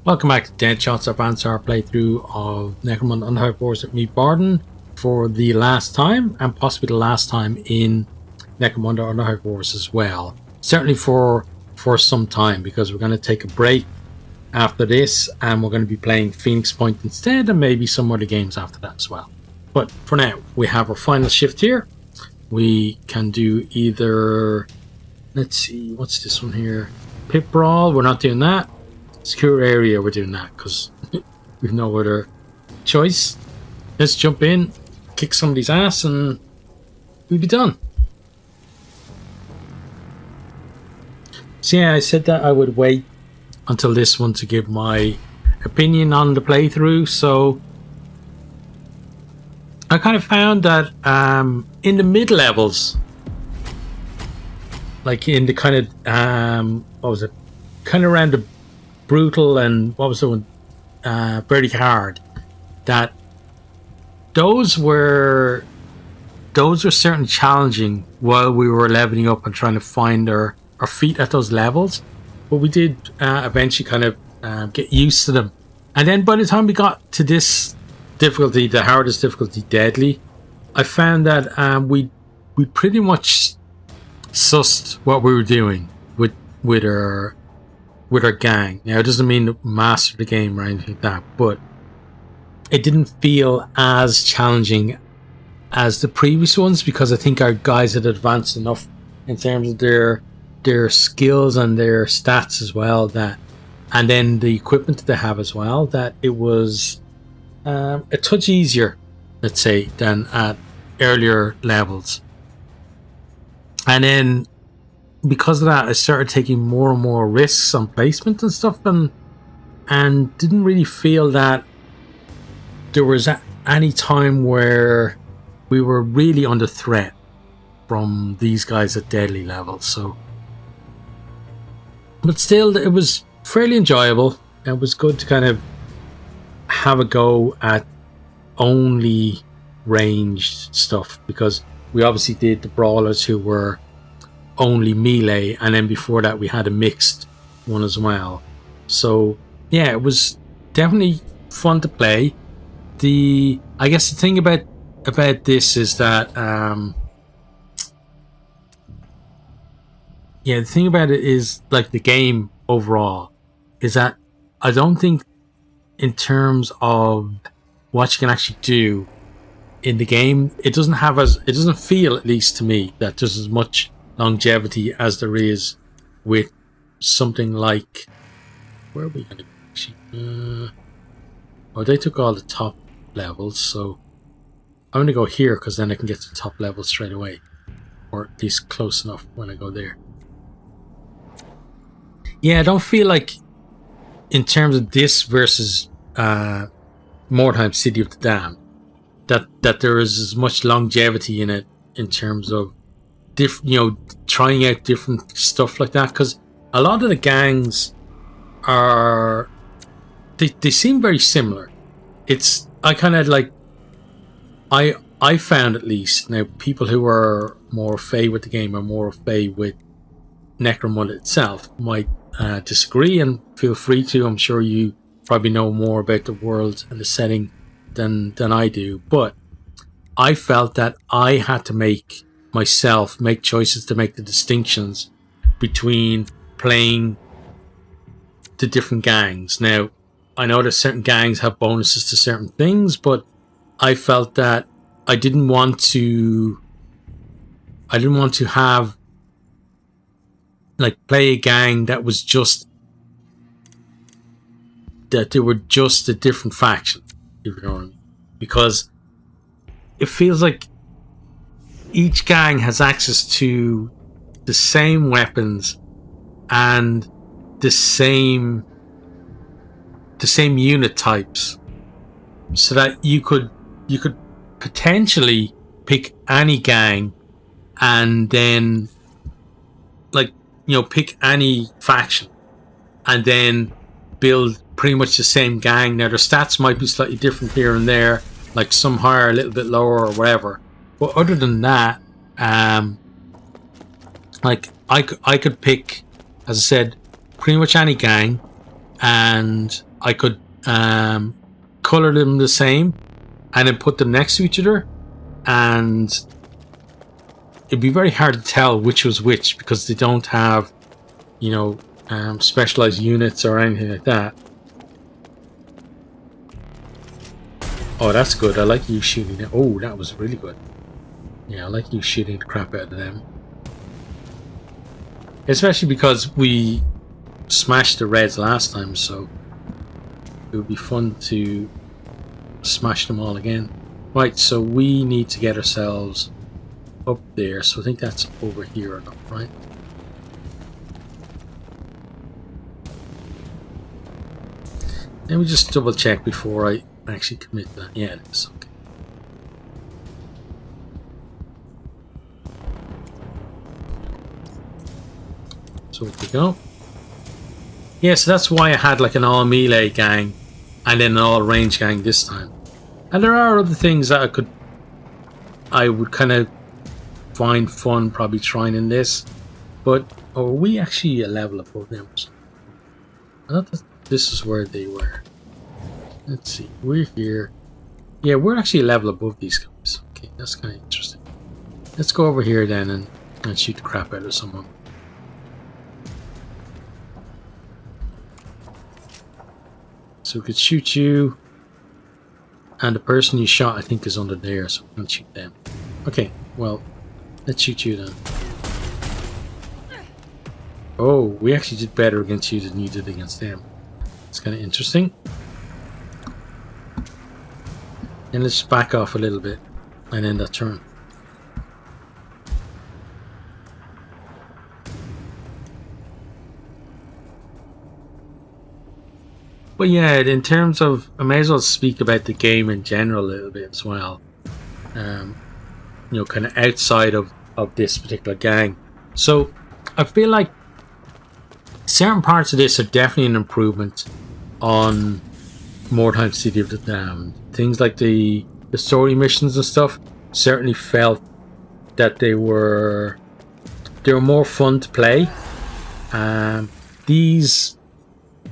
Welcome back to Dead Shots, our Saar playthrough of Necromunda Underhive Wars with me, Bardon, for the last time, and possibly the last time in Necromunda Underhive Wars as well. Certainly for some time, because we're going to take a break after this, and we're going to be playing Phoenix Point instead, and maybe some other games after that as well. But for now, we have our final shift here. We can do either, let's see, what's this one here? Pit Brawl, we're not doing that. Secure area, we're doing that because we've no other choice. Let's jump in, kick somebody's ass, and we'll be done. So yeah, I said that I would wait until this one to give my opinion on the playthrough. So I kind of found that in the mid levels, like in the kind of what was it, kind of around the brutal and what was the one, very hard, that those were certainly challenging while we were leveling up and trying to find our feet at those levels, but we did eventually kind of get used to them. And then by the time we got to this difficulty, the hardest difficulty, deadly, I found that we pretty much sussed what we were doing with our gang. Now, it doesn't mean to master the game or anything like that, but it didn't feel as challenging as the previous ones because I think our guys had advanced enough in terms of their skills and their stats as well, that, and then the equipment that they have as well, that it was a touch easier, let's say, than at earlier levels. And then because of that, I started taking more and more risks on placement and stuff, and didn't really feel that there was any time where we were really under threat from these guys at deadly levels. So, but still, it was fairly enjoyable. It was good to kind of have a go at only ranged stuff, because we obviously did the brawlers who were only melee, and then before that we had a mixed one as well. So yeah, it was definitely fun to play. I guess the thing about this is that the thing about it is, like, the game overall is that I don't think in terms of what you can actually do in the game, it doesn't feel, at least to me, that there's as much longevity as there is with something like, where are we going to actually? They took all the top levels, so I'm going to go here because then I can get to the top level straight away, or at least close enough when I go there. Yeah, I don't feel like, in terms of this versus Mordheim City of the Damned, that there is as much longevity in it in terms of trying out different stuff like that, because a lot of the gangs are, they seem very similar. I kind of like, I found, at least now, people who are more fey with the game or more fey with Necromunda itself might disagree, and feel free to. I'm sure you probably know more about the world and the setting than I do, but I felt that I had to make choices to make the distinctions between playing the different gangs. Now, I know that certain gangs have bonuses to certain things, but I felt that I didn't want to have, like, play a gang that was just that they were just a different faction, if you know what I mean, because it feels like each gang has access to the same weapons and the same unit types, so that you could potentially pick any gang and then, like, pick any faction and then build pretty much the same gang. Now, their stats might be slightly different here and there, like some higher, a little bit lower, or whatever. But other than that, like, I could pick, as I said, pretty much any gang, and I could color them the same and then put them next to each other, and it'd be very hard to tell which was which because they don't have, you know, specialized units or anything like that. Oh, that's good. I like you shooting it. Oh, that was really good. Yeah, I like you shooting the crap out of them. Especially because we smashed the reds last time, so it would be fun to smash them all again. Right, so we need to get ourselves up there. So I think that's over here or not, right? Let me just double check before I actually commit that. Yeah, it is. Okay. So if we go. Yeah, so that's why I had like an all melee gang and then an all range gang this time. And there are other things that I would kind of find fun probably trying in this. But are we actually a level above them? I thought that this is where they were. Let's see, we're here. Yeah, we're actually a level above these guys. Okay, that's kind of interesting. Let's go over here then and shoot the crap out of someone. So we could shoot you, and the person you shot I think is under there, so we can shoot them. Okay, well, let's shoot you then. Oh, we actually did better against you than you did against them. It's kind of interesting. And let's back off a little bit and end that turn. But yeah, in terms of, I may as well speak about the game in general a little bit as well. You know, kind of outside of this particular gang. So I feel like certain parts of this are definitely an improvement on Mordheim City of the Damned. Things like the story missions and stuff certainly felt that they were more fun to play. These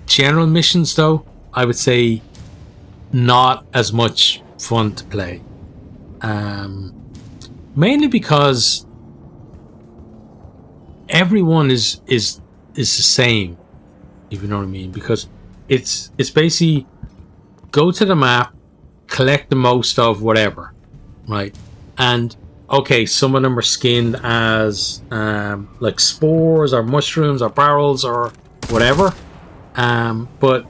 general missions, though, I would say not as much fun to play. Mainly because everyone is the same, if you know what I mean. Because it's basically go to the map, collect the most of whatever, right? And okay, some of them are skinned as like spores or mushrooms or barrels or whatever. But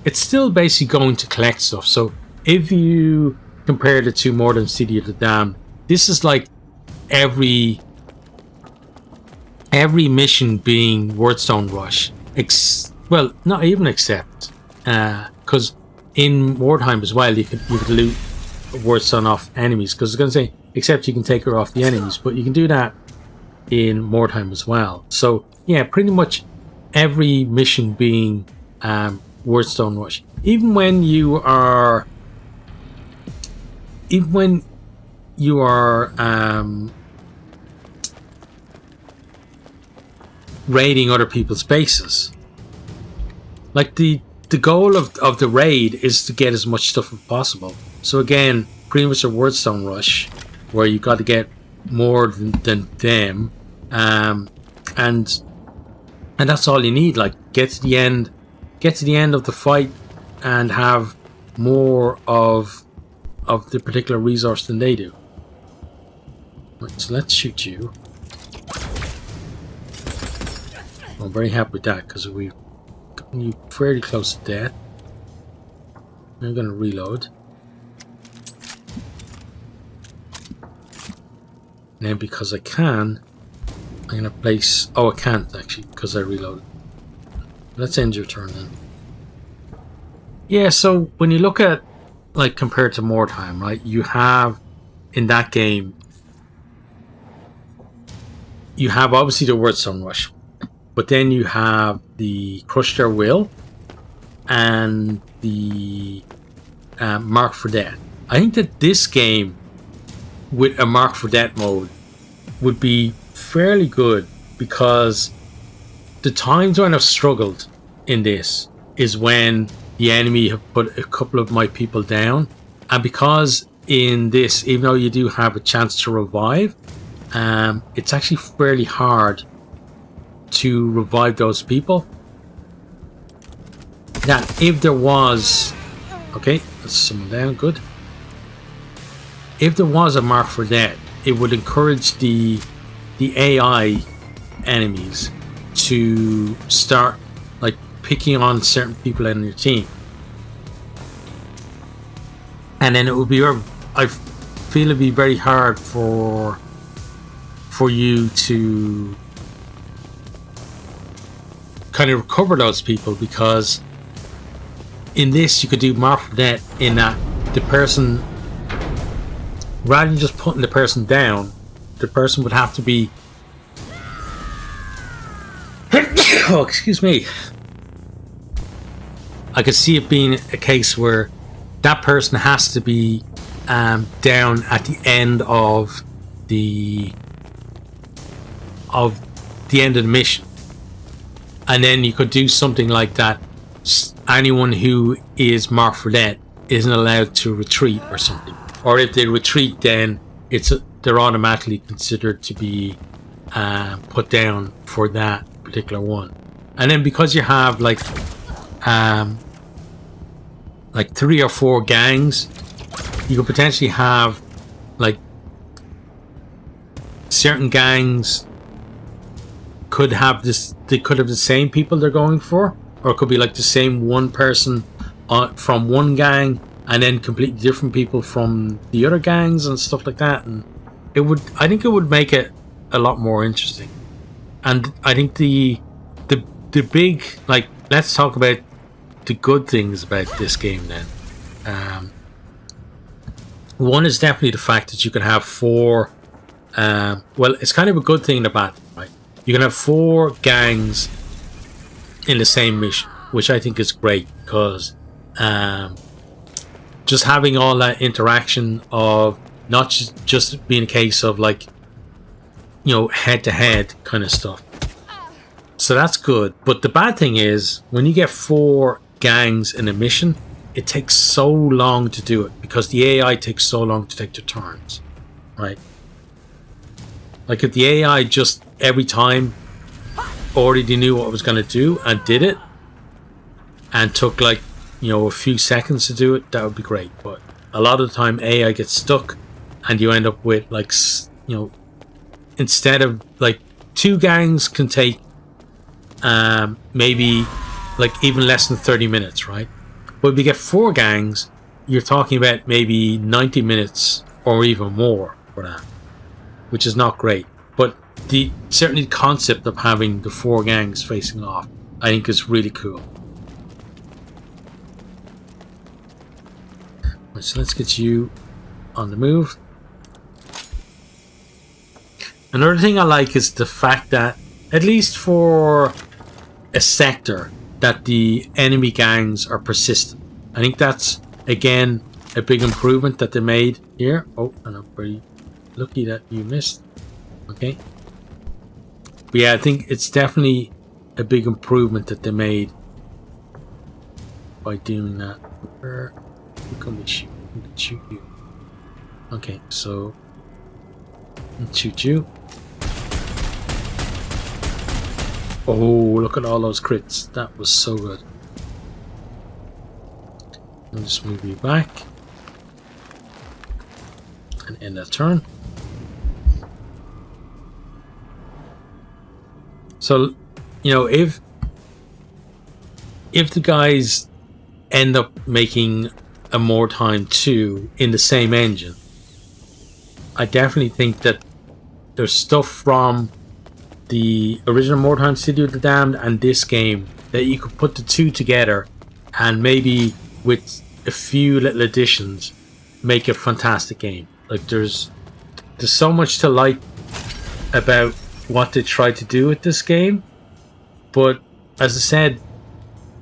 it's still basically going to collect stuff. So if you compare the two more than City of the Damned, this is like every mission being Wordstone Rush. Well, not even except because in Mordheim as well you could loot Wordstone off enemies. Because I was going to say except you can take her off the enemies, but you can do that in Mordheim as well. So yeah, pretty much every mission being Wordstone Rush. Even when you are raiding other people's bases. Like the goal of the raid is to get as much stuff as possible. So again, pretty much a Wordstone Rush where you got to get more than them, and that's all you need. Like get to the end of the fight and have more of the particular resource than they do. Right, so let's shoot you. I'm very happy with that because we've gotten you fairly close to death. I'm going to reload. And then because I can, I'm going to place... Oh, I can't actually because I reloaded. Let's end your turn then. Yeah, so when you look at, like, compared to Mordheim, right, you have, in that game, you have obviously the Wordstone Rush, but then you have the Crush Their Will and the Mark for Death. I think that this game with a Mark for Death mode would be fairly good because the times when I've struggled in this is when the enemy have put a couple of my people down, and because in this, even though you do have a chance to revive, it's actually fairly hard to revive those people. Now, if there was... Okay, that's someone down, good. If there was a mark for death, it would encourage the AI enemies to start like picking on certain people in your team. And then it would be... I feel it'd be very hard for you to kind of recover those people, because in this you could do mark for death in that the person, rather than just putting the person down, the person would have to be oh, excuse me. I could see it being a case where that person has to be down at the end of the end of the mission, and then you could do something like that. Anyone who is marked for death isn't allowed to retreat or something, or if they retreat, then they're automatically considered to be put down for that particular one. And then because you have like 3 or 4 gangs, you could potentially have like certain gangs could have this, they could have the same people they're going for, or it could be like the same one person from one gang and then completely different people from the other gangs and stuff like that. And I think it would make it a lot more interesting. And I think the big, like, let's talk about the good things about this game then. One is definitely the fact that you can have 4, well, it's kind of a good thing and a bad thing, right? You can have 4 gangs in the same mission, which I think is great, because just having all that interaction of not just being a case of like, you know, head to head kind of stuff. So that's good. But the bad thing is when you get 4 gangs in a mission, it takes so long to do it, because the AI takes so long to take their turns, right? Like if the AI just every time already knew what it was going to do and did it, and took like, you know, a few seconds to do it, that would be great. But a lot of the time AI gets stuck and you end up with like, you know, instead of like 2 gangs can take maybe like even less than 30 minutes, right? But if you get 4 gangs, you're talking about maybe 90 minutes or even more for that, which is not great. But certainly the concept of having the 4 gangs facing off, I think is really cool. Right, so let's get you on the move. Another thing I like is the fact that, at least for a sector, that the enemy gangs are persistent. I think that's, again, a big improvement that they made here. Oh, and I'm very lucky that you missed. Okay. But yeah, I think it's definitely a big improvement that they made by doing that. Where can we shoot? We can shoot you. Okay, so let's shoot you. Oh, look at all those crits. That was so good. I'll just move you back and end that turn. So, you know, if the guys end up making a More Time 2 in the same engine, I definitely think that there's stuff from the original More Time City of the Damned and this game that you could put the 2 together and maybe with a few little additions make a fantastic game. Like there's so much to like about what they tried to do with this game, but as I said,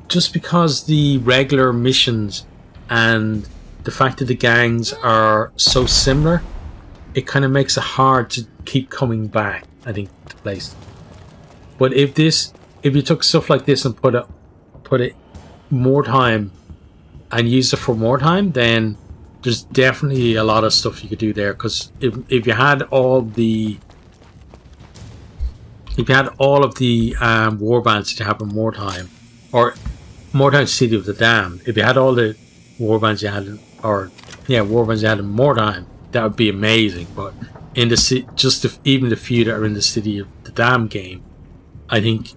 just because the regular missions and the fact that the gangs are so similar, it kind of makes it hard to keep coming back, I think, to place. But if you took stuff like this and put it more time and use it for more time, then there's definitely a lot of stuff you could do there. Because if you had all the war bands to happen more time, or more time City of the Damned, if you had all the war bands you had, war bands you had in more time, that would be amazing. But in the even the few that are in the City of the Damned game, I think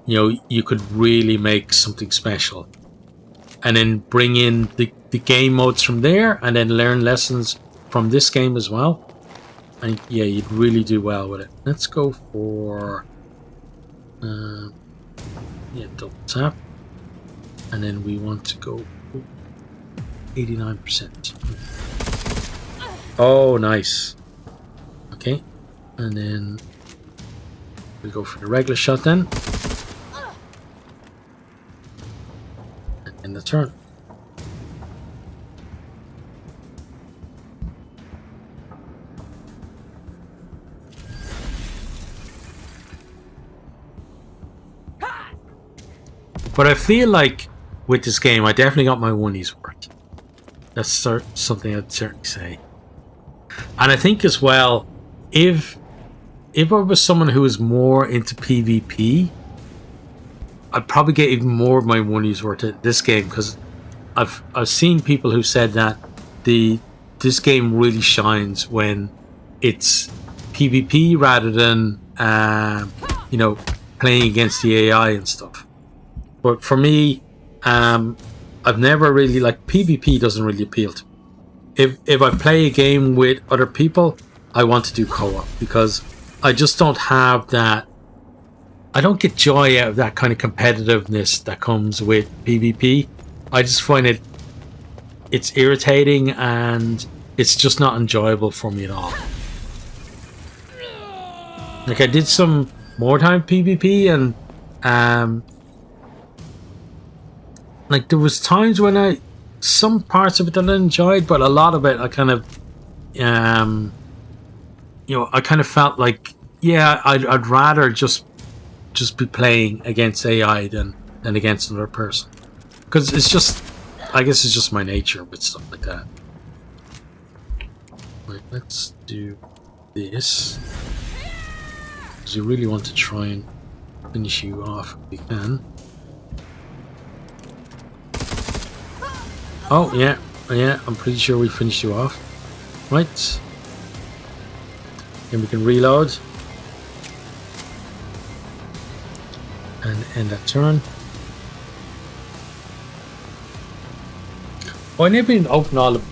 you could really make something special, and then bring in the game modes from there, and then learn lessons from this game as well. And yeah, you'd really do well with it. Let's go for double tap, and then we want to go 89%. Oh, nice. Okay, and then we go for the regular shot then, and end the turn. But I feel like with this game, I definitely got my money's worth. That's something I'd certainly say. And I think as well, if I was someone who was more into PvP, I'd probably get even more of my money's worth at this game, because I've seen people who said that this game really shines when it's PvP rather than playing against the AI and stuff. But for me, I've never really, PvP doesn't really appeal to me. If I play a game with other people, I want to do co-op, because I just don't have that. I don't get joy out of that kind of competitiveness that comes with PvP. I just find it's irritating, and it's just not enjoyable for me at all. Like, I did some more time PvP, and there was times when some parts of it that I enjoyed, but a lot of it I kind of I kind of felt like, yeah, I'd rather just be playing against AI than against another person, because it's just, I guess it's just my nature with stuff like that. Right, let's do this, because we really want to try and finish you off if we can. Oh, yeah, I'm pretty sure we finished you off. Right. Then we can reload. And end that turn. Oh, I never even opened all of...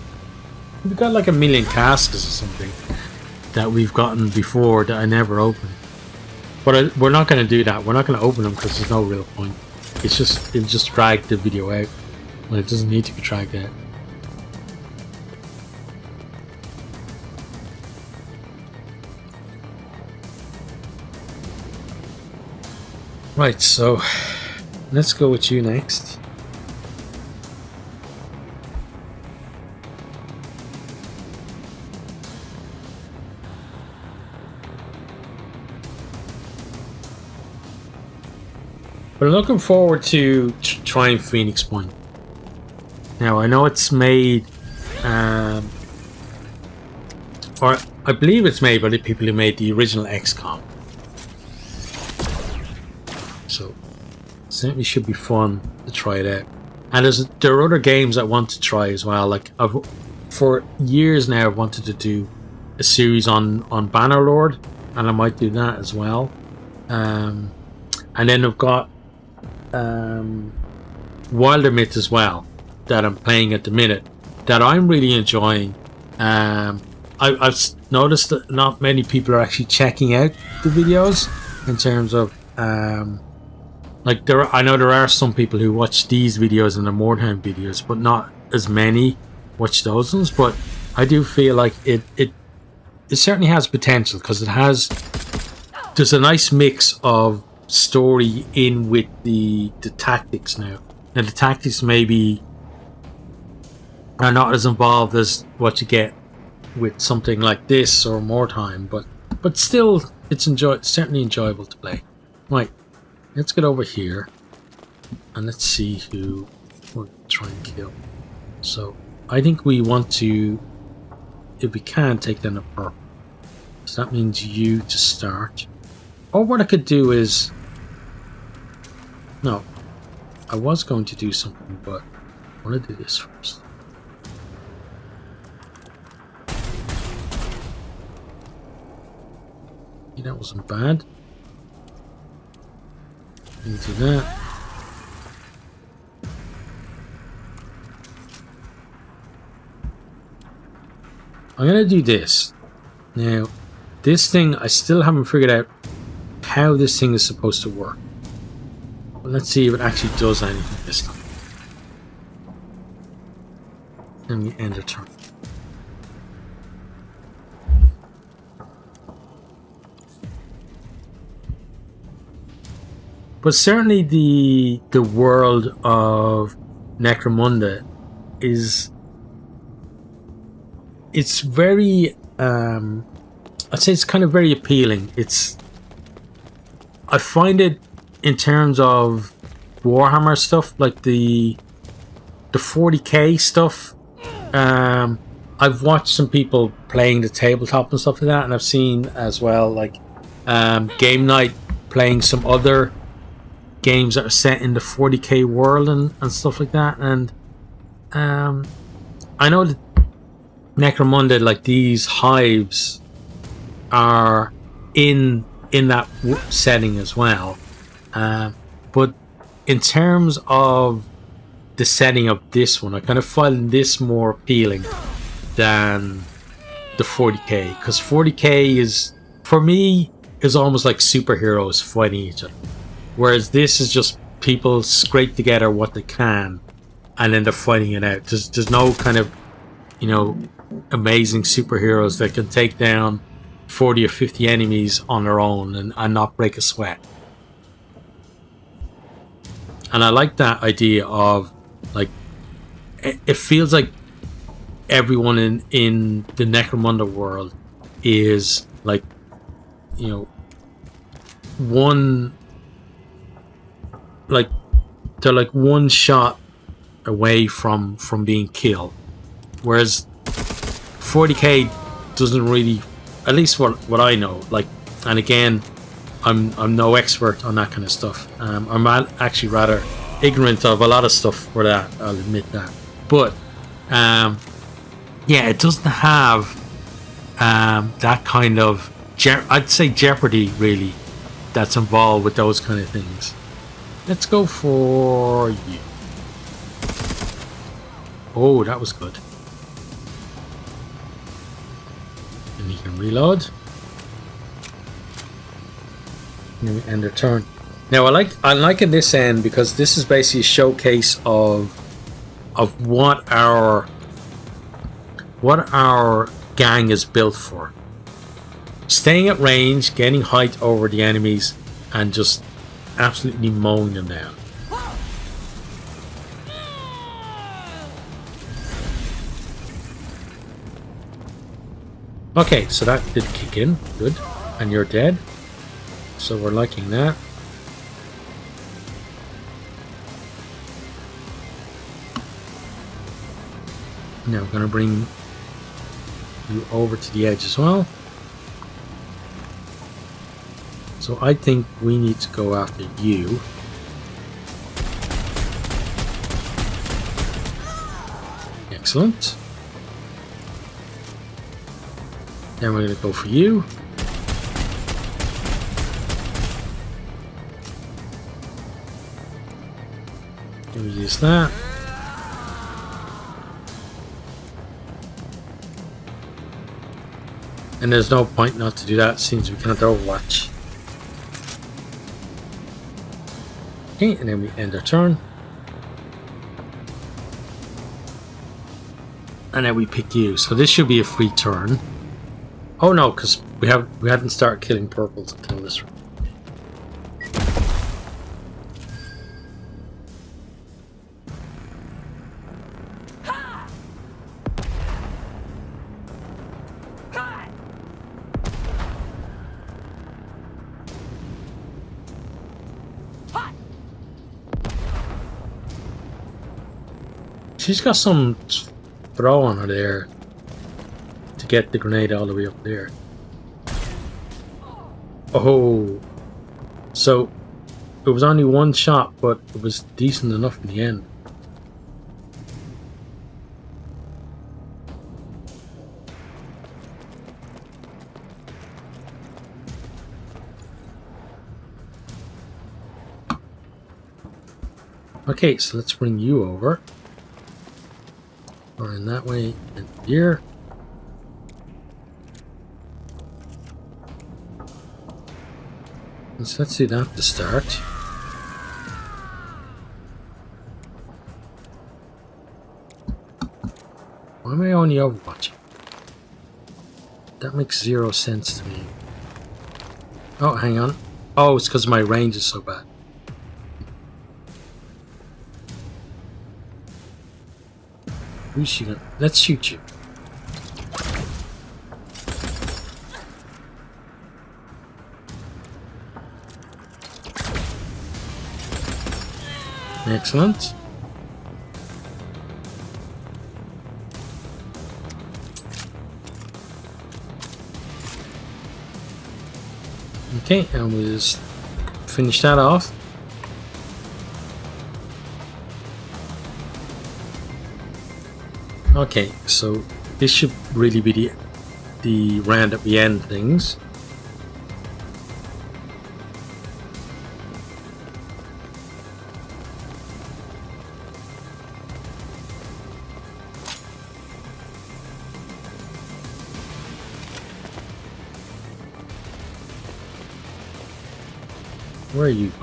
We've got like 1 million casks or something that we've gotten before that I never opened. But we're not going to do that. We're not going to open them because there's no real point. It'll just drag the video out. Well, it doesn't need to be dragged out. Right, so let's go with you next. But I'm looking forward to trying Phoenix Point. Now, I know it's made, or I believe it's made by the people who made the original XCOM. So, certainly should be fun to try it out. And there are other games I want to try as well. Like, for years now, I've wanted to do a series on Bannerlord, and I might do that as well. And then I've got Wilder Myth as well, that I'm playing at the minute, that I'm really enjoying. I've noticed that not many people are actually checking out the videos, in terms of I know there are some people who watch these videos and the more time videos, but not as many watch those ones. But I do feel like it certainly has potential, because there's a nice mix of story in with the tactics now. Now the tactics maybe are not as involved as what you get with something like this or more time, but still it's certainly enjoyable to play. Right, let's get over here and let's see who we're try and kill. So I think we want to, if we can, take down the purple. So that means you to start. Or what I could do is, no, I was going to do something, but I want to do this first. That wasn't bad. Into that. I'm gonna do this. Now, this thing, I still haven't figured out how this thing is supposed to work. But let's see if it actually does anything this time. Let me end a turn. But certainly the world of Necromunda is, it's very I'd say it's kind of very appealing. I find it, in terms of Warhammer stuff, like the 40k stuff, I've watched some people playing the tabletop and stuff like that, and I've seen as well like Game Night playing some other games that are set in the 40k world and stuff like that. And I know that Necromunda, like these hives, are in that setting as well. But in terms of the setting of this one, I kind of find this more appealing than the 40k, because 40k is, for me, is almost like superheroes fighting each other. Whereas this is just people scrape together what they can, and then they're fighting it out. There's no kind of, amazing superheroes that can take down 40 or 50 enemies on their own and not break a sweat. And I like that idea of, like, it feels like everyone in the Necromunda world is like, they're like one shot away from being killed, whereas 40k doesn't really, at least what I know, like, and again, I'm no expert on that kind of stuff. I'm actually rather ignorant of a lot of stuff for that, I'll admit that. But yeah, it doesn't have that kind of I'd say jeopardy, really, that's involved with those kind of things. Let's go for you. Oh, that was good. And you can reload. And we end our turn. Now I like in this end, because this is basically a showcase of what our gang is built for. Staying at range, gaining height over the enemies, and just absolutely mowing them down. Okay, so that did kick in. Good. And you're dead. So we're liking that. Now we're going to bring you over to the edge as well. So I think we need to go after you. Excellent. Then we're going to go for you. Let me use that. And there's no point not to do that since we cannot overwatch. Okay, and then we end our turn. And then we pick you. So this should be a free turn. Oh no, because we hadn't started killing purples until this round. She's got some throw on her there to get the grenade all the way up there. Oh, so it was only one shot, but it was decent enough in the end. Okay, so let's bring you over. Or in that way, and here. Let's do that to start. Why am I only overwatching? That makes zero sense to me. Oh, hang on. Oh, it's because my range is so bad. Who's she gonna... Let's shoot you. Excellent. Okay, and we'll just finish that off. Okay, so this should really be the round at the end things. Where are you going?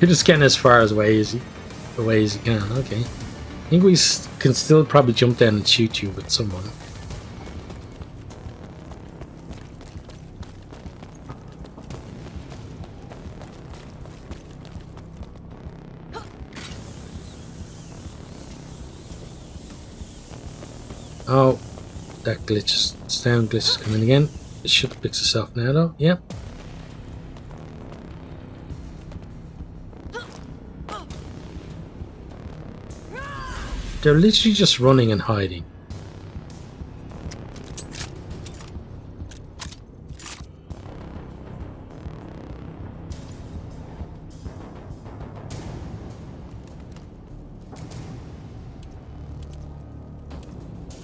You're just getting as far away as you can. Okay. I think we can still probably jump down and shoot you with someone. Oh, that glitch, sound glitch is coming again. It should fix itself now though. Yep. They're literally just running and hiding.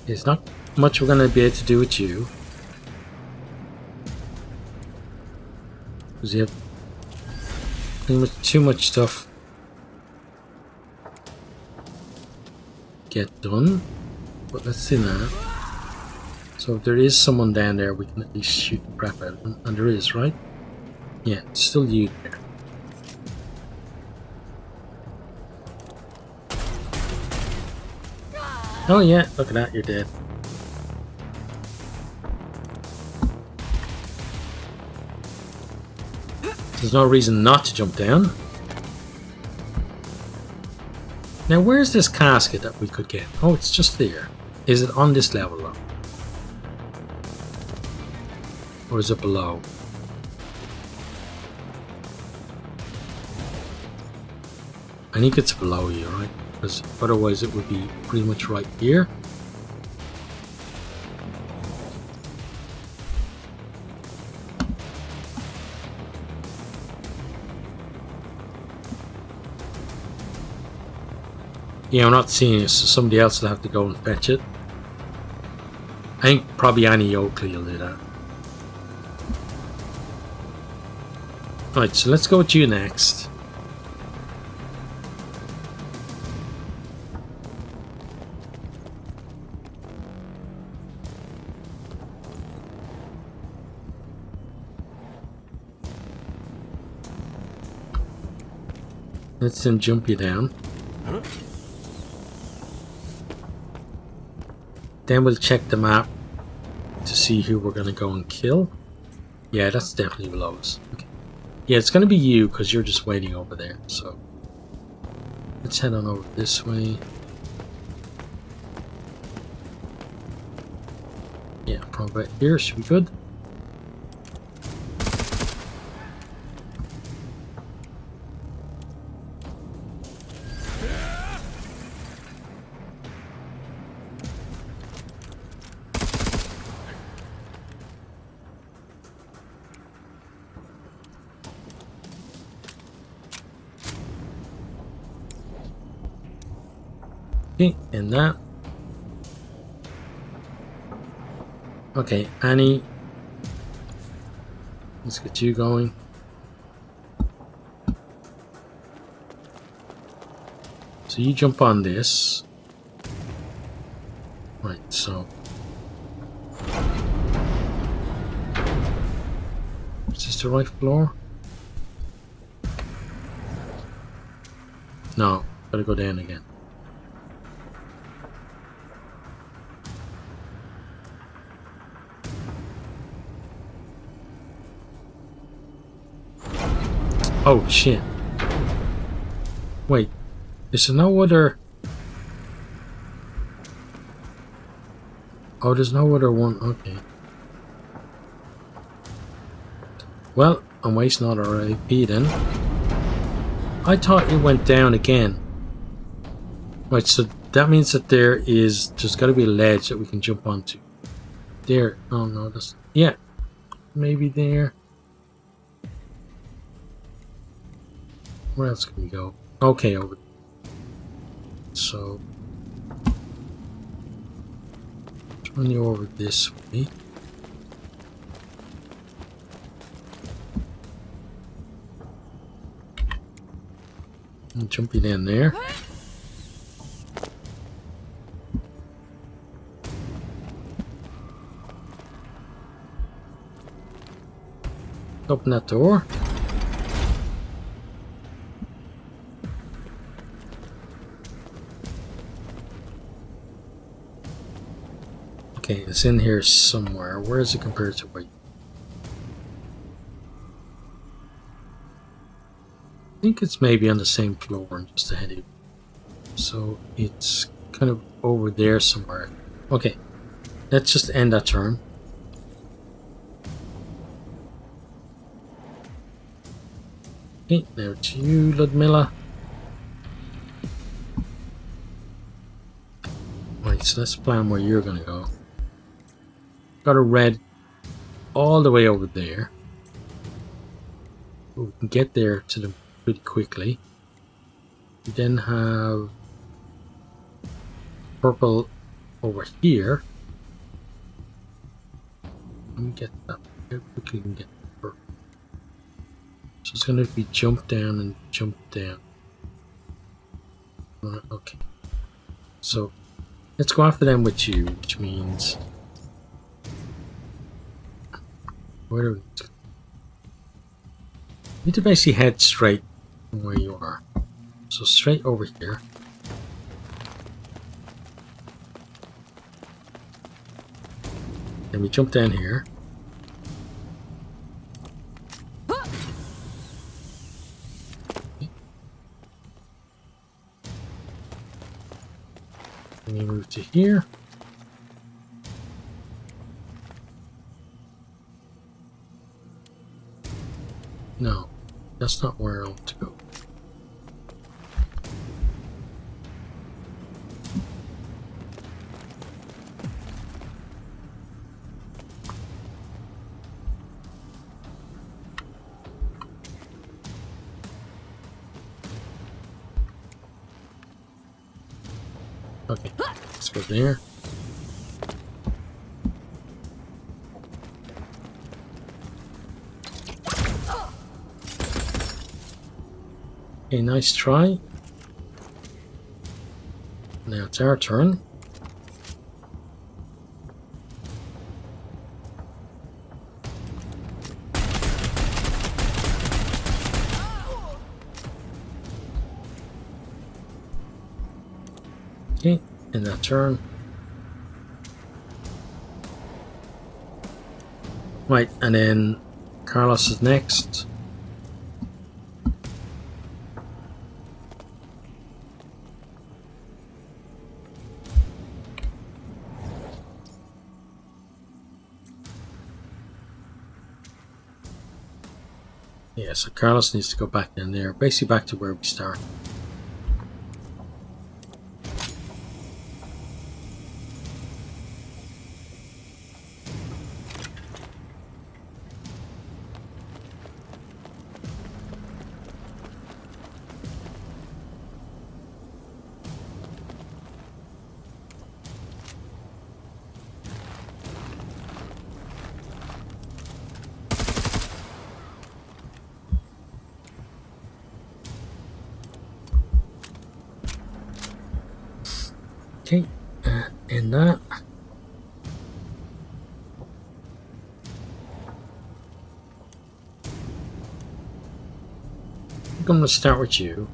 There's not much we're going to be able to do with you. Because you have pretty much too much stuff get done. But let's see that. So if there is someone down there, we can at least shoot the crap out of them. And there is, right? Yeah, it's still you there. Oh yeah, look at that, you're dead. There's no reason not to jump down. Now where's this casket that we could get? Oh, it's just there. Is it on this level though? Or is it below? I think it's below you, right? Because otherwise it would be pretty much right here. Yeah, I'm not seeing it, so somebody else will have to go and fetch it. I think probably Annie Oakley will do that. Right, so let's go with you next. Let's then jump you down. Then we'll check the map to see who we're going to go and kill. Yeah, that's definitely below us. Okay. Yeah, it's going to be you because you're just waiting over there. So let's head on over this way. Yeah, probably right here should be good. Okay, and that. Okay, Annie. Let's get you going. So you jump on this. Right, so. Is this the right floor? No, gotta go down again. Oh shit. Wait, is there no other... Oh, there's no other one, okay. Well, I'm wasting all our AP then. I thought it went down again. Right, so that means that there's gotta be a ledge that we can jump onto. There, oh no, that's... Yeah, maybe there. Where else can we go? Okay, over. So turn you over this way. And jump it in there. Open that door. Okay, it's in here somewhere. Where is it compared to where? I think it's maybe on the same floor and just ahead of it. So it's kind of over there somewhere. Okay, let's just end that turn. Okay, now to you, Ludmilla. Right, so let's plan where you're gonna go. Got a red all the way over there. We can get there to them pretty quickly. We then have purple over here. Let me get that. How quickly we can get purple. So it's going to be jump down and jump down. Okay. So let's go after them with you, which means where do we need to basically head straight from where you are. So straight over here. Then we jump down here. Then we move to here. No, that's not where I want to go. Okay, let's go there. Okay, nice try. Now it's our turn. Okay, in that turn. Right, and then Carlos is next. Yeah, so Carlos needs to go back in there, basically back to where we start. In that. I'm going to start with you.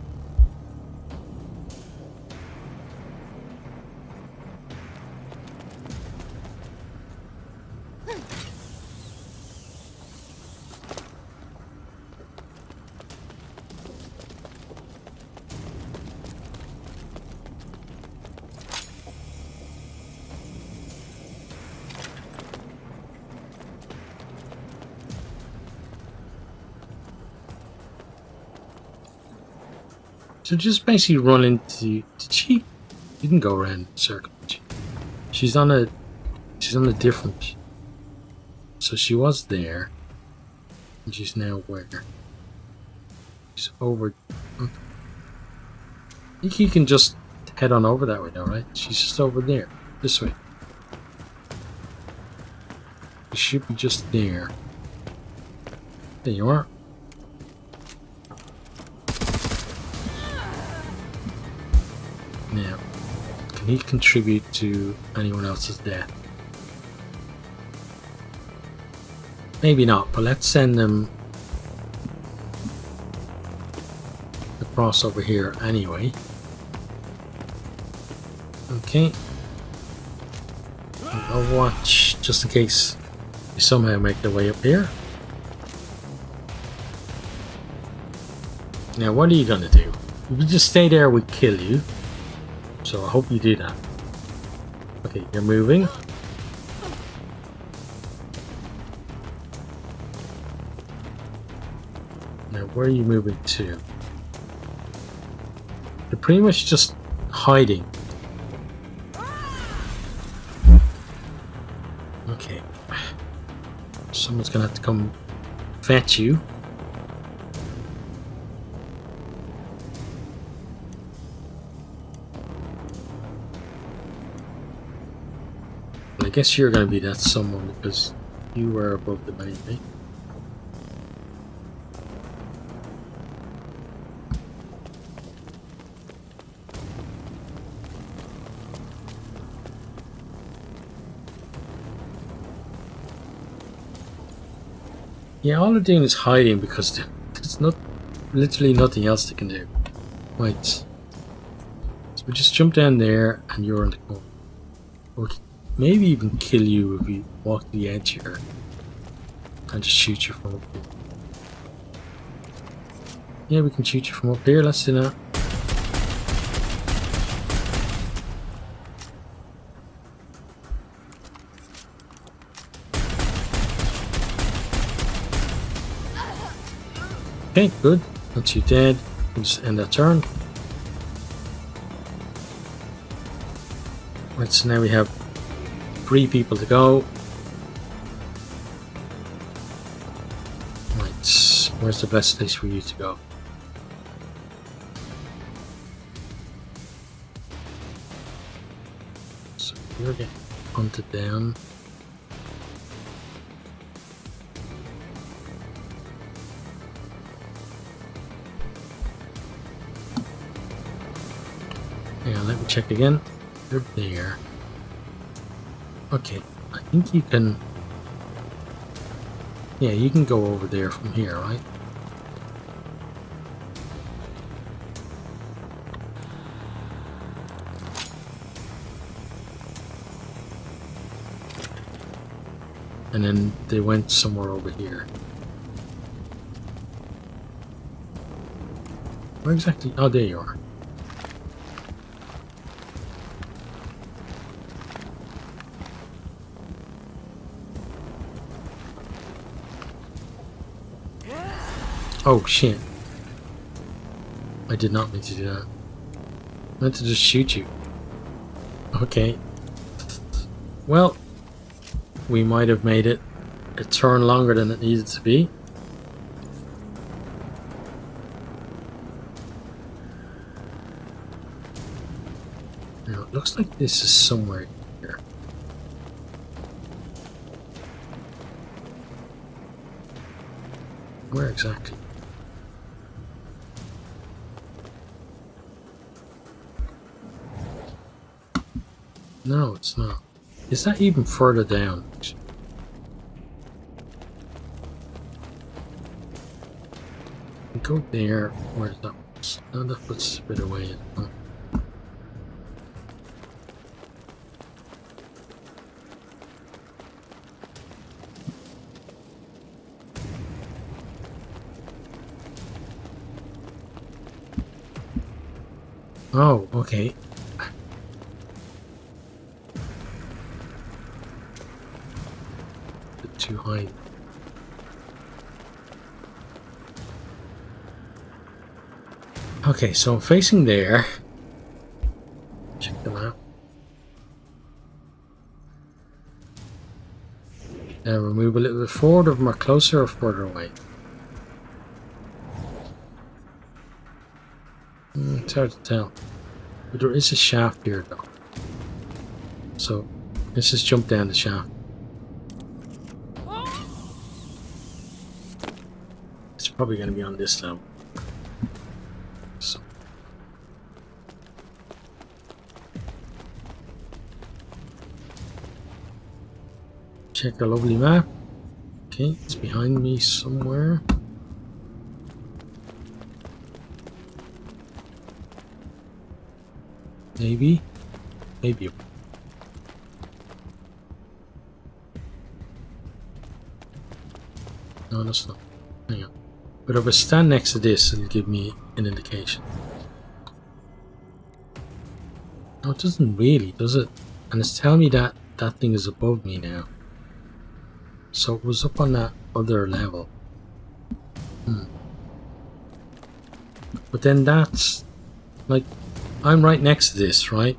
So just basically run into. Did she? Didn't go around in circle. She's on a different. So she was there, and she's now where? She's over. I think you can just head on over that way now, right? She's just over there, this way. She should be just there. There you are. Now, can he contribute to anyone else's death? Maybe not, but let's send them across over here anyway. Okay. I'll watch just in case they somehow make their way up here. Now, what are you gonna do? If you just stay there, we kill you. So I hope you do that. Okay, you're moving. Now, where are you moving to? You're pretty much just hiding. Okay. Someone's gonna have to come fetch you. I guess you're gonna be that someone because you were above them anyway. Yeah, all they're doing is hiding because there's literally nothing else they can do. Right. So we just jump down there and you're on the corner. Okay. Maybe even kill you if we walk the edge here and just shoot you from up here. Yeah, we can shoot you from up here. Let's do that. Okay, good. Once you're dead, we'll just end that turn. Right, so now we have 3 people to go. Right, where's the best place for you to go? So you're getting hunted down. Hang on, let me check again. You're there. Okay, I think you can... Yeah, you can go over there from here, right? And then they went somewhere over here. Where exactly? Oh, there you are. Oh shit. I did not mean to do that. I meant to just shoot you. Okay. Well, we might have made it a turn longer than it needed to be. Now, it looks like this is somewhere here. Where exactly? No, it's not. Is that even further down? We go there. Where's that? No, that puts a bit away. Oh. Oh, okay. Bit too high. Okay, so I'm facing there. Check the map. Now we move a little bit forward, or more closer, or further away. It's hard to tell. But there is a shaft here, though. So let's just jump down the shaft. It's probably going to be on this level. So. Check our lovely map. Okay, it's behind me somewhere. Maybe. Maybe. No, that's not. Hang on. But if I stand next to this, it'll give me an indication. No, it doesn't really, does it? And it's telling me that that thing is above me now. So it was up on that other level. But then that's like, I'm right next to this, right?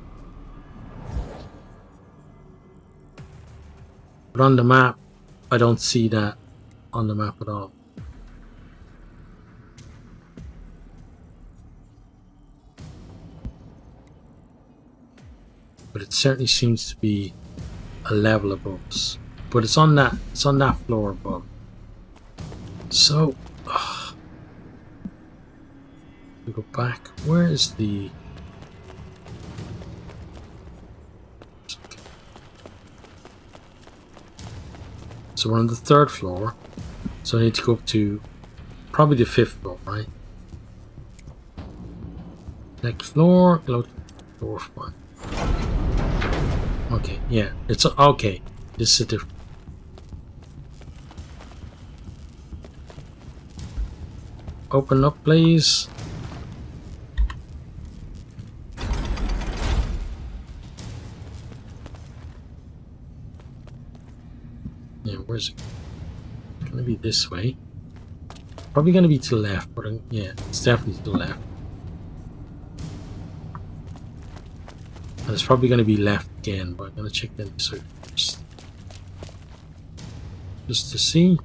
But on the map, I don't see that on the map at all. But it certainly seems to be a level above us. But it's on that floor above. So we go back. Where is the So we're on the 3rd floor. So I need to go up to probably the 5th floor, right? Next floor, go to the 4th one. Okay, yeah, it's okay. This is a different. Open up, please. Yeah, where's it? It's gonna be this way. Probably gonna be to the left, but yeah, it's definitely to the left. And it's probably gonna be left again, but I'm gonna check that this way first. Just to see.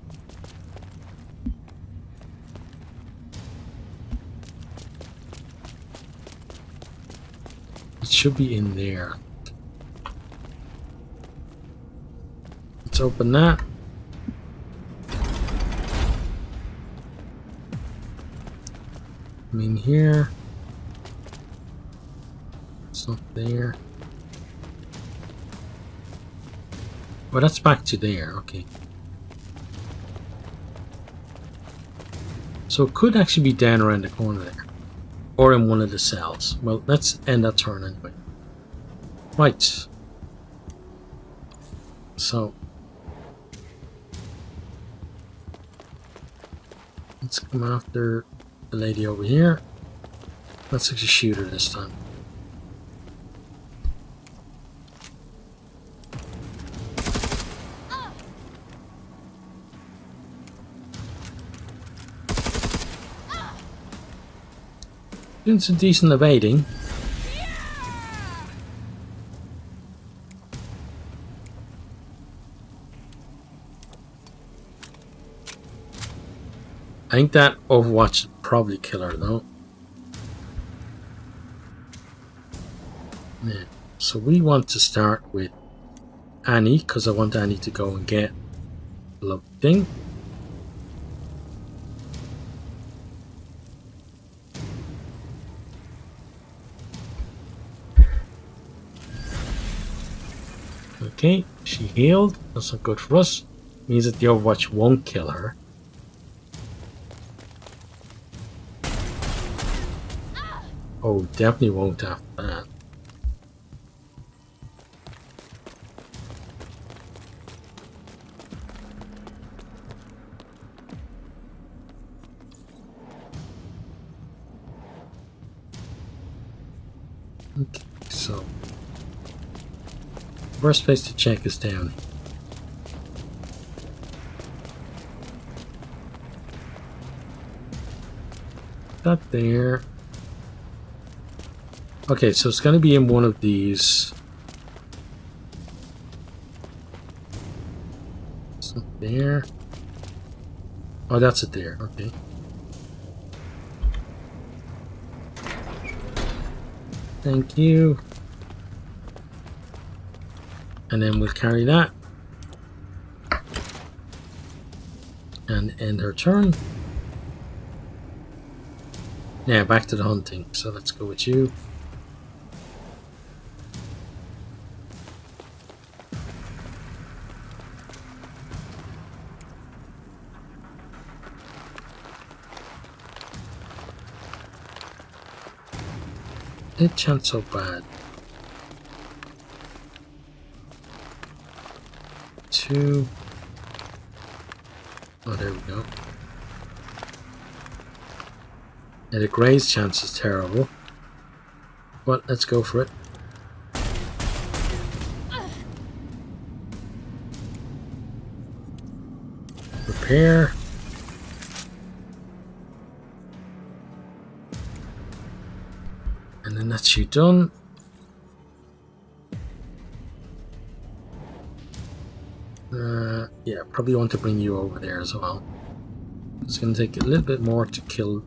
It should be in there. Let's open that. I'm in here. It's not there. Well, that's back to there. Okay. So it could actually be down around the corner there. Or in one of the cells. Well, let's end that turn anyway. Right. So. Let's come after the lady over here. Let's actually shoot her this time. Doing some decent evading. I think that Overwatch would probably kill her though. Yeah. So we want to start with Annie, because I want Annie to go and get the lovely thing. Okay, she healed. That's not good for us. Means that the Overwatch won't kill her. Oh, definitely won't after that. Okay, so first place to check is down. That there. Okay, so it's going to be in one of these. It's not there. Oh, that's it there. Okay. Thank you. And then we'll carry that. And end her turn. Now back to the hunting. So let's go with you. It chance so bad. 2. Oh, there we go. Yeah, the graze chance is terrible. But let's go for it. Repair. And then that's you done. Yeah, probably want to bring you over there as well. It's going to take a little bit more to kill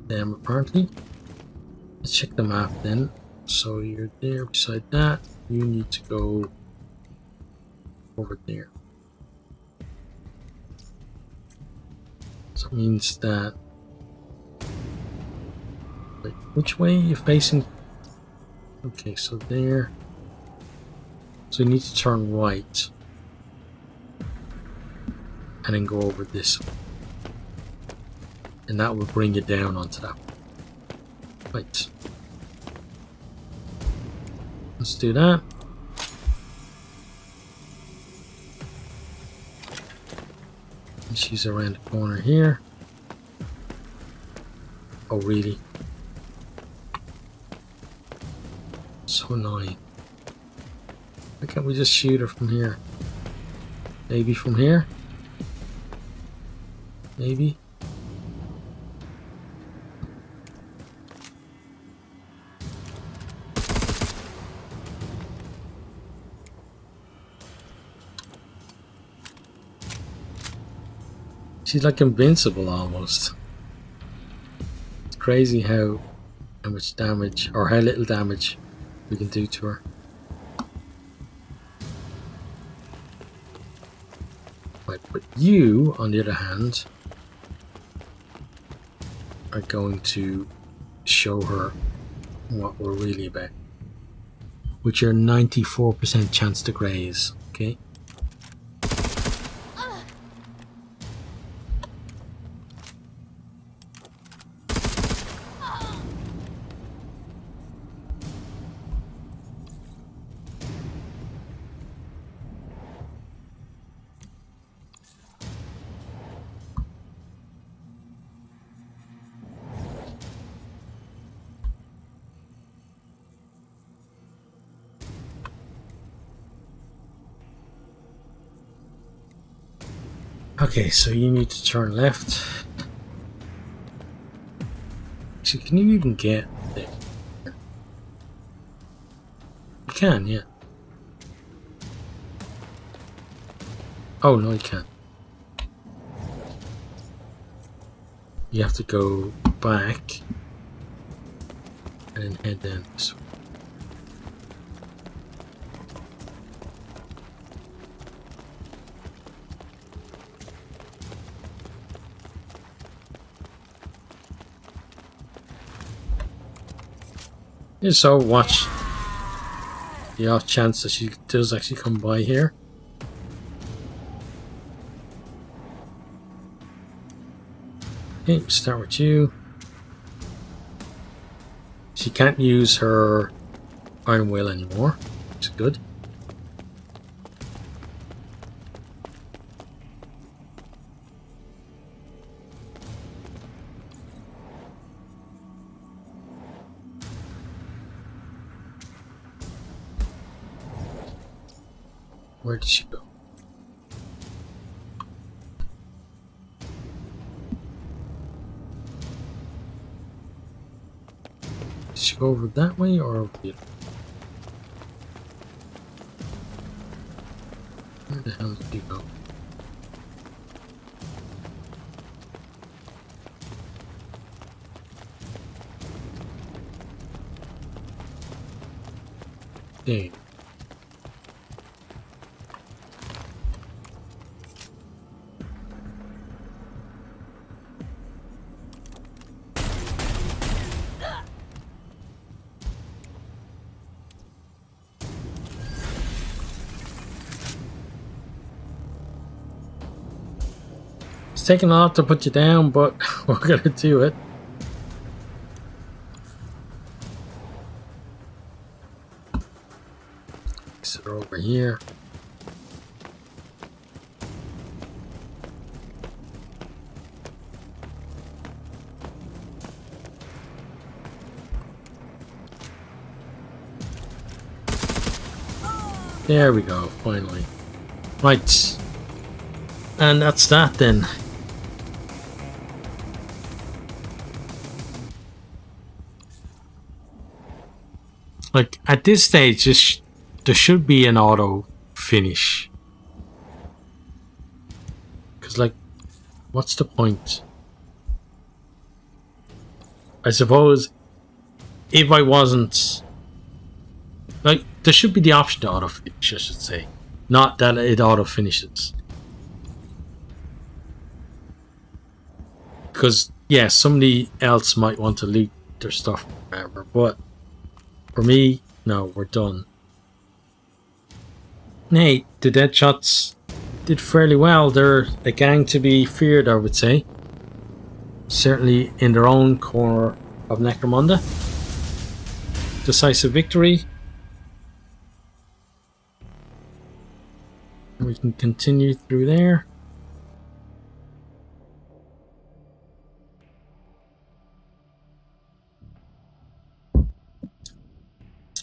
them, apparently. Let's check the map then. So you're there beside that. You need to go over there. So it means that... Wait, which way are you facing? Okay, so there. So you need to turn right. And then go over this way. And that will bring you down onto that. Right. Let's do that. And she's around the corner here. Oh, really? So annoying. Why can't we just shoot her from here? Maybe from here? Maybe? She's like invincible almost. It's crazy how much damage, or how little damage we can do to her. Right, but you, on the other hand, are going to show her what we're really about. With your 94% chance to graze, okay? Okay, so you need to turn left. Actually, can you even get there? You can, yeah. Oh, no, you can't. You have to go back and then head down this way. Yeah, so watch. The off chance that she does actually come by here. Okay, start with you. She can't use her iron will anymore, which is good. Where did she go? Did she go over that way or over the other? Where the hell did she go? Dang. It's taking a lot to put you down, but we're gonna do it. So they're over here. There we go, finally. Right. And that's that then. Like, at this stage, there should be an auto finish. Because, like, what's the point? I suppose, if I wasn't... Like, there should be the option to auto finish, I should say. Not that it auto finishes. Because, yeah, somebody else might want to loot their stuff or whatever, but for me, no, we're done. Hey, the dead shots did fairly well. They're a gang to be feared, I would say. Certainly in their own corner of Necromunda. Decisive victory. We can continue through there.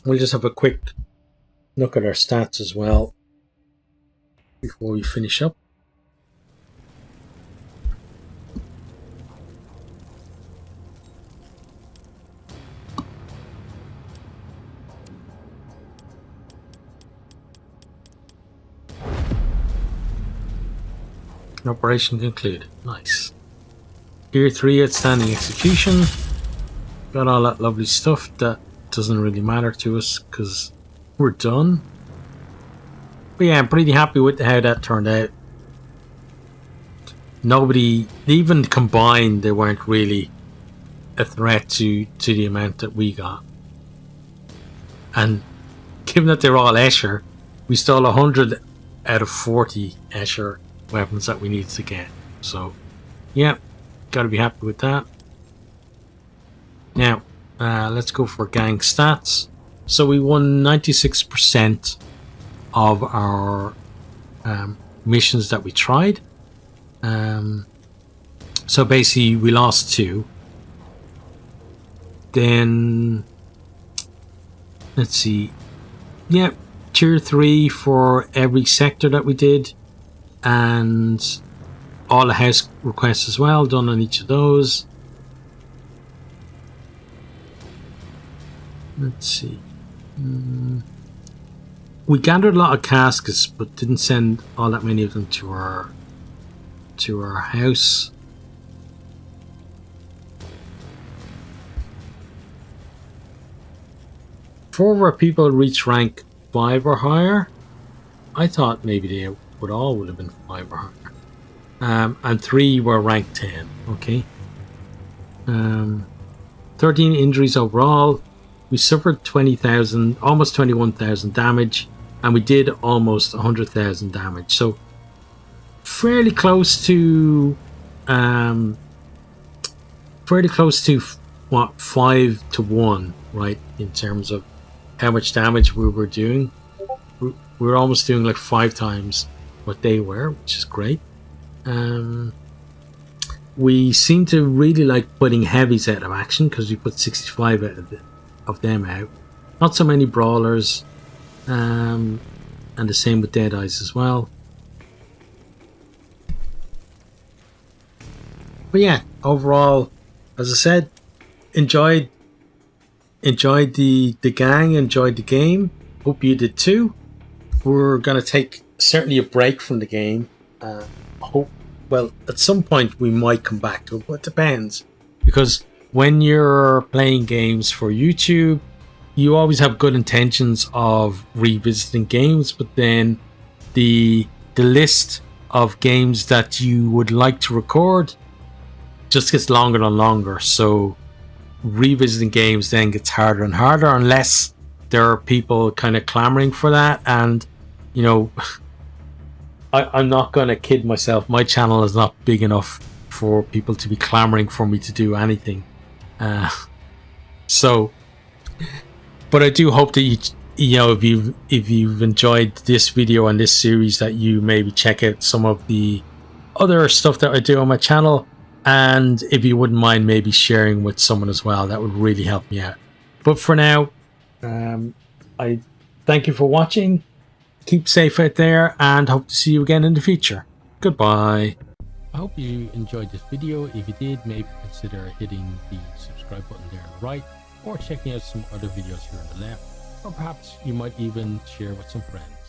We'll just have a quick look at our stats as well before we finish up. Operation concluded. Nice. Tier 3 outstanding execution. Got all that lovely stuff that doesn't really matter to us because we're done. But yeah, I'm pretty happy with how that turned out. Nobody, even combined, they weren't really a threat to the amount that we got. And given that they're all Escher, we stole 100 out of 40 Escher weapons that we needed to get. So yeah, gotta be happy with that. Now let's go for gang stats. So we won 96% of our missions that we tried. So basically we lost 2. Then let's see, yeah, tier 3 for every sector that we did, and all the house requests as well, done on each of those. Let's see. We gathered a lot of caskets, but didn't send all that many of them to our house. Four of our people reach rank 5 or higher. I thought maybe they would have been 5 or higher. And 3 were rank 10. Okay. 13 injuries overall. we suffered 20,000, almost 21,000 damage, and we did almost 100,000 damage. So fairly close to what, 5 to 1, right, in terms of how much damage we were doing. We were almost doing like 5 times what they were, which is great. We seem to really like putting heavies out of action because we put 65 of them out. Not so many brawlers, and the same with Deadeyes as well. But yeah, overall, as I said, enjoyed the gang, enjoyed the game. Hope you did too. We're gonna take certainly a break from the game. Well, at some point we might come back to it, but it depends. Because when you're playing games for YouTube, you always have good intentions of revisiting games, but then the list of games that you would like to record just gets longer and longer. So revisiting games then gets harder and harder unless there are people kind of clamoring for that. And, you know, I'm not going to kid myself. My channel is not big enough for people to be clamoring for me to do anything. But I do hope that you know, if you've enjoyed this video and this series, that you maybe check out some of the other stuff that I do on my channel. And if you wouldn't mind maybe sharing with someone as well, that would really help me out. But for now, I thank you for watching. Keep safe out there and hope to see you again in the future. Goodbye. I hope you enjoyed this video. If you did, maybe consider hitting the subscribe button there on the right, or checking out some other videos here on the left, or perhaps you might even share with some friends.